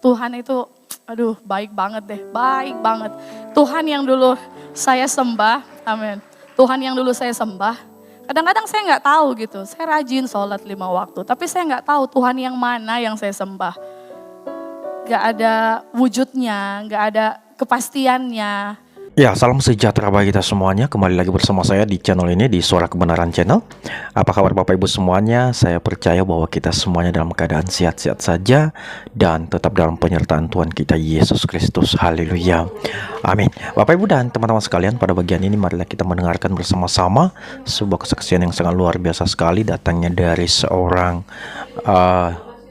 Tuhan itu, aduh baik banget deh, baik banget. Tuhan yang dulu saya sembah, amin. Tuhan yang dulu saya sembah, kadang-kadang saya nggak tahu gitu. Saya rajin sholat 5 waktu, tapi saya nggak tahu Tuhan yang mana yang saya sembah. Gak ada wujudnya, gak ada kepastiannya. Ya, salam sejahtera bagi kita semuanya. Kembali lagi bersama saya di channel ini, di Suara Kebenaran Channel. Apa kabar Bapak Ibu semuanya? Saya percaya bahwa kita semuanya dalam keadaan sehat-sehat saja dan tetap dalam penyertaan Tuhan kita Yesus Kristus. Haleluya. Amin. Bapak Ibu dan teman-teman sekalian, pada bagian ini marilah kita mendengarkan bersama-sama sebuah kesaksian yang sangat luar biasa sekali, datangnya dari seorang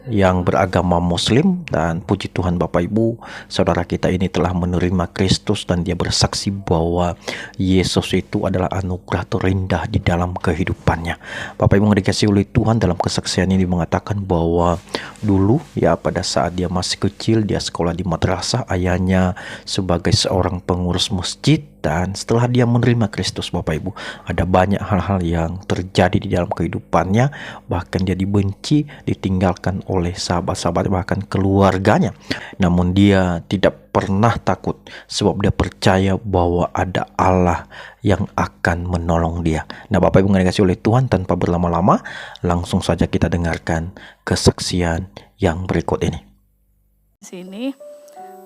yang beragama Muslim. Dan puji Tuhan Bapak Ibu, saudara kita ini telah menerima Kristus dan dia bersaksi bahwa Yesus itu adalah anugerah terindah di dalam kehidupannya. Bapak Ibu yang dikasihi oleh Tuhan, dalam kesaksian ini mengatakan bahwa dulu ya pada saat dia masih kecil, dia sekolah di madrasah, ayahnya sebagai seorang pengurus masjid. Dan setelah dia menerima Kristus Bapak Ibu, ada banyak hal-hal yang terjadi di dalam kehidupannya. Bahkan dia dibenci, ditinggalkan oleh sahabat-sahabat, bahkan keluarganya. Namun dia tidak pernah takut, sebab dia percaya bahwa ada Allah yang akan menolong dia. Nah Bapak Ibu yang dikasihi oleh Tuhan, tanpa berlama-lama, langsung saja kita dengarkan kesaksian yang berikut ini. Sini,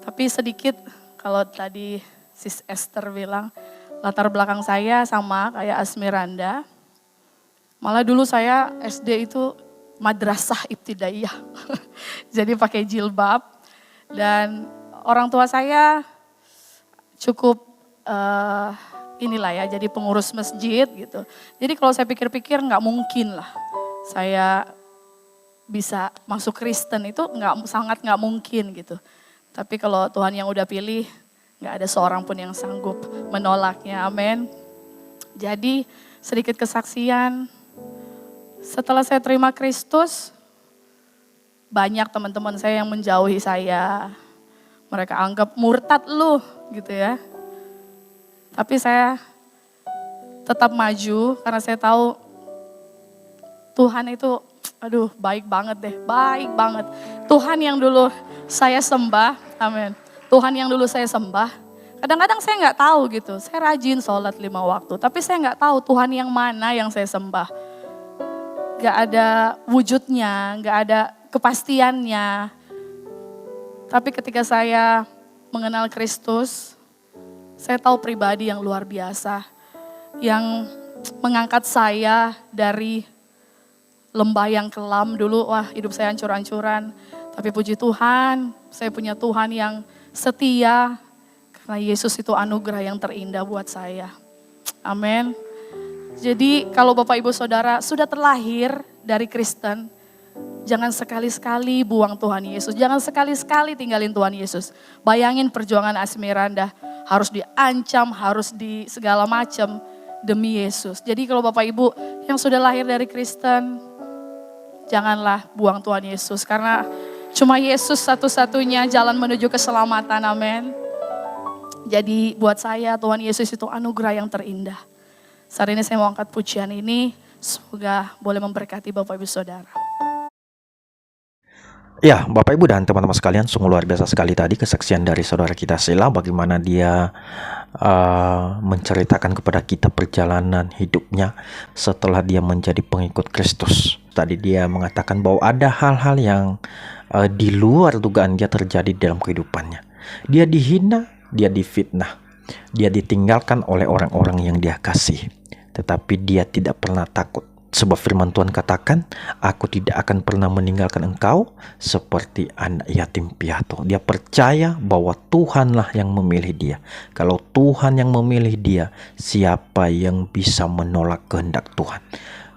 tapi sedikit kalau tadi Sis Esther bilang, latar belakang saya sama kayak Asmiranda. Malah dulu saya SD itu madrasah ibtidaiyah. Jadi pakai jilbab. Dan orang tua saya cukup inilah ya, jadi pengurus masjid gitu. Jadi kalau saya pikir-pikir nggak mungkin lah saya bisa masuk Kristen, itu sangat nggak mungkin gitu. Tapi kalau Tuhan yang udah pilih, gak ada seorang pun yang sanggup menolaknya, amin. Jadi sedikit kesaksian, setelah saya terima Kristus, banyak teman-teman saya yang menjauhi saya. Mereka anggap murtad lu gitu ya. Tapi saya tetap maju karena saya tahu Tuhan itu, aduh baik banget deh, baik banget. Tuhan yang dulu saya sembah, amin. Tuhan yang dulu saya sembah, kadang-kadang saya nggak tahu gitu. Saya rajin sholat 5 waktu, tapi saya nggak tahu Tuhan yang mana yang saya sembah. Gak ada wujudnya, gak ada kepastiannya. Tapi ketika saya mengenal Kristus, saya tahu pribadi yang luar biasa, yang mengangkat saya dari lembah yang kelam dulu. Wah, hidup saya hancur-hancuran. Tapi puji Tuhan, saya punya Tuhan yang setia, karena Yesus itu anugerah yang terindah buat saya. Amin. Jadi kalau Bapak Ibu Saudara sudah terlahir dari Kristen, jangan sekali-sekali buang Tuhan Yesus. Jangan sekali-sekali tinggalin Tuhan Yesus. Bayangin perjuangan Asmiranda, harus diancam, harus di segala macam demi Yesus. Jadi kalau Bapak Ibu yang sudah lahir dari Kristen, janganlah buang Tuhan Yesus, karena cuma Yesus satu-satunya jalan menuju keselamatan, amin. Jadi buat saya Tuhan Yesus itu anugerah yang terindah. Saat ini saya mau angkat pujian ini, semoga boleh memberkati Bapak Ibu Saudara. Ya, Bapak Ibu dan teman-teman sekalian, sungguh luar biasa sekali tadi kesaksian dari saudara kita Sheila, bagaimana dia menceritakan kepada kita perjalanan hidupnya setelah dia menjadi pengikut Kristus. Tadi dia mengatakan bahwa ada hal-hal yang di luar dugaan dia terjadi dalam kehidupannya. Dia dihina, dia difitnah, dia ditinggalkan oleh orang-orang yang dia kasih. Tetapi dia tidak pernah takut. Sebab firman Tuhan katakan, aku tidak akan pernah meninggalkan engkau seperti anak yatim piatu. Dia percaya bahwa Tuhanlah yang memilih dia. Kalau Tuhan yang memilih dia, siapa yang bisa menolak kehendak Tuhan?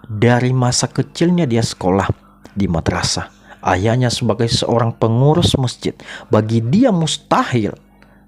Dari masa kecilnya dia sekolah di madrasah. Ayahnya sebagai seorang pengurus masjid. Bagi dia mustahil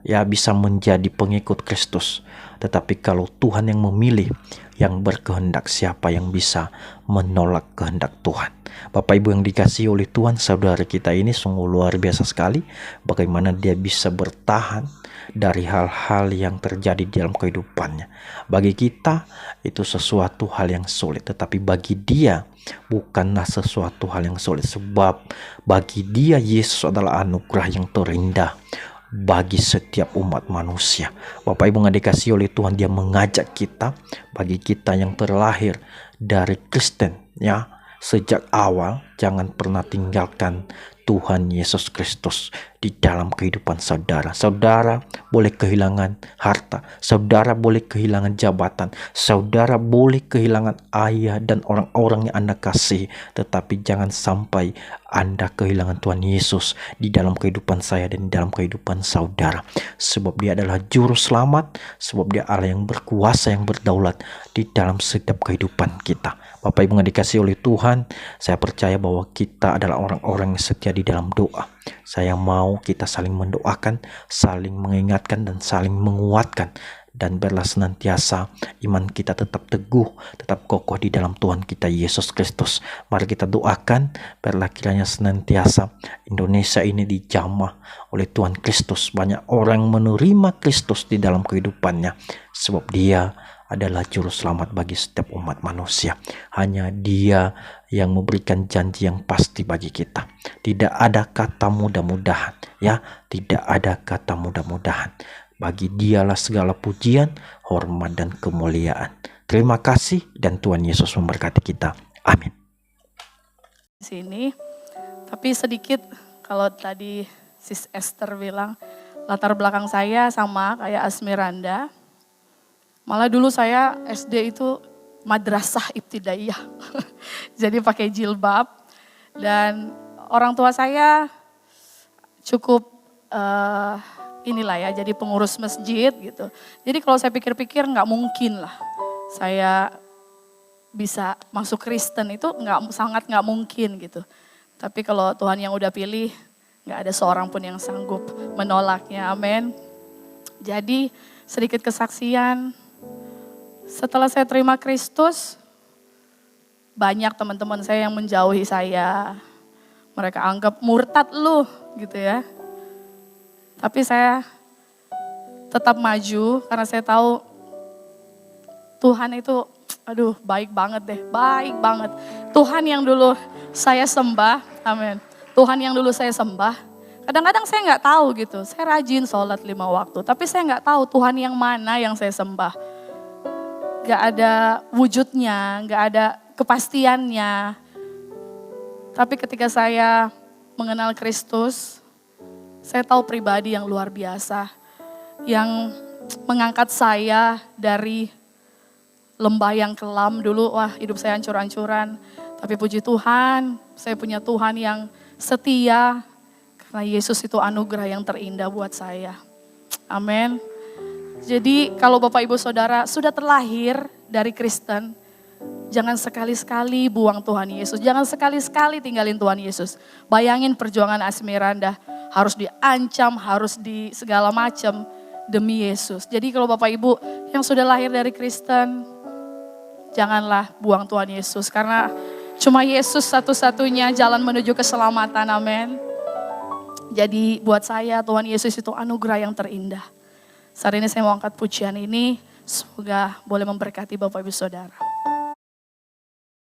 ya bisa menjadi pengikut Kristus. Tetapi kalau Tuhan yang memilih, yang berkehendak, siapa yang bisa menolak kehendak Tuhan? Bapak Ibu yang dikasihi oleh Tuhan, saudara kita ini sungguh luar biasa sekali bagaimana dia bisa bertahan dari hal-hal yang terjadi di dalam kehidupannya. Bagi kita itu sesuatu hal yang sulit, tetapi bagi dia bukanlah sesuatu hal yang sulit, sebab bagi dia Yesus adalah anugerah yang terindah bagi setiap umat manusia. Bapak Ibu yang dikasihi oleh Tuhan, dia mengajak kita, bagi kita yang terlahir dari Kristen, ya, sejak awal jangan pernah tinggalkan Tuhan Yesus Kristus di dalam kehidupan saudara. Saudara boleh kehilangan harta, saudara boleh kehilangan jabatan, saudara boleh kehilangan ayah dan orang-orang yang Anda kasih, tetapi jangan sampai Anda kehilangan Tuhan Yesus di dalam kehidupan saya dan di dalam kehidupan saudara. Sebab dia adalah juru selamat, sebab dia Allah yang berkuasa, yang berdaulat di dalam setiap kehidupan kita. Bapak Ibu yang dikasihi oleh Tuhan, saya percaya bahwa kita adalah orang-orang yang setia di dalam doa. Saya mau kita saling mendoakan, saling mengingatkan, dan saling menguatkan. Dan biarlah senantiasa iman kita tetap teguh, tetap kokoh di dalam Tuhan kita Yesus Kristus. Mari kita doakan, biarlah kiranya senantiasa Indonesia ini dijamah oleh Tuhan Kristus. Banyak orang menerima Kristus di dalam kehidupannya, sebab dia adalah juru selamat bagi setiap umat manusia. Hanya dia yang memberikan janji yang pasti bagi kita. Tidak ada kata mudah-mudahan, ya, tidak ada kata mudah-mudahan. Bagi dialah segala pujian, hormat, dan kemuliaan. Terima kasih dan Tuhan Yesus memberkati kita. Amin. Di sini, tapi sedikit kalau tadi Sis Esther bilang latar belakang saya sama kayak Asmiranda. Malah dulu saya SD itu madrasah ibtidaiyah. Jadi pakai jilbab dan orang tua saya cukup inilah ya, jadi pengurus masjid gitu. Jadi kalau saya pikir-pikir nggak mungkin lah saya bisa masuk Kristen, itu sangat nggak mungkin gitu. Tapi kalau Tuhan yang udah pilih, nggak ada seorang pun yang sanggup menolaknya. Amin. Jadi sedikit kesaksian. Setelah saya terima Kristus, banyak teman-teman saya yang menjauhi saya. Mereka anggap murtad lu gitu ya. Tapi saya tetap maju karena saya tahu Tuhan itu baik banget deh, baik banget. Tuhan yang dulu saya sembah, amin. Tuhan yang dulu saya sembah, kadang-kadang saya nggak tahu gitu. Saya rajin sholat 5 waktu, tapi saya nggak tahu Tuhan yang mana yang saya sembah. Gak ada wujudnya, gak ada kepastiannya. Tapi ketika saya mengenal Kristus, saya tahu pribadi yang luar biasa. Yang mengangkat saya dari lembah yang kelam dulu, wah hidup saya hancur-hancuran. Tapi puji Tuhan, saya punya Tuhan yang setia. Karena Yesus itu anugerah yang terindah buat saya. Amin. Jadi kalau Bapak Ibu Saudara sudah terlahir dari Kristen, jangan sekali-sekali buang Tuhan Yesus. Jangan sekali-sekali tinggalin Tuhan Yesus. Bayangin perjuangan Asmiranda, harus diancam, harus di segala macam demi Yesus. Jadi kalau Bapak Ibu yang sudah lahir dari Kristen, janganlah buang Tuhan Yesus. Karena cuma Yesus satu-satunya jalan menuju keselamatan, amin. Jadi buat saya Tuhan Yesus itu anugerah yang terindah. Saat ini saya mau angkat pujian ini, semoga boleh memberkati Bapak Ibu Saudara.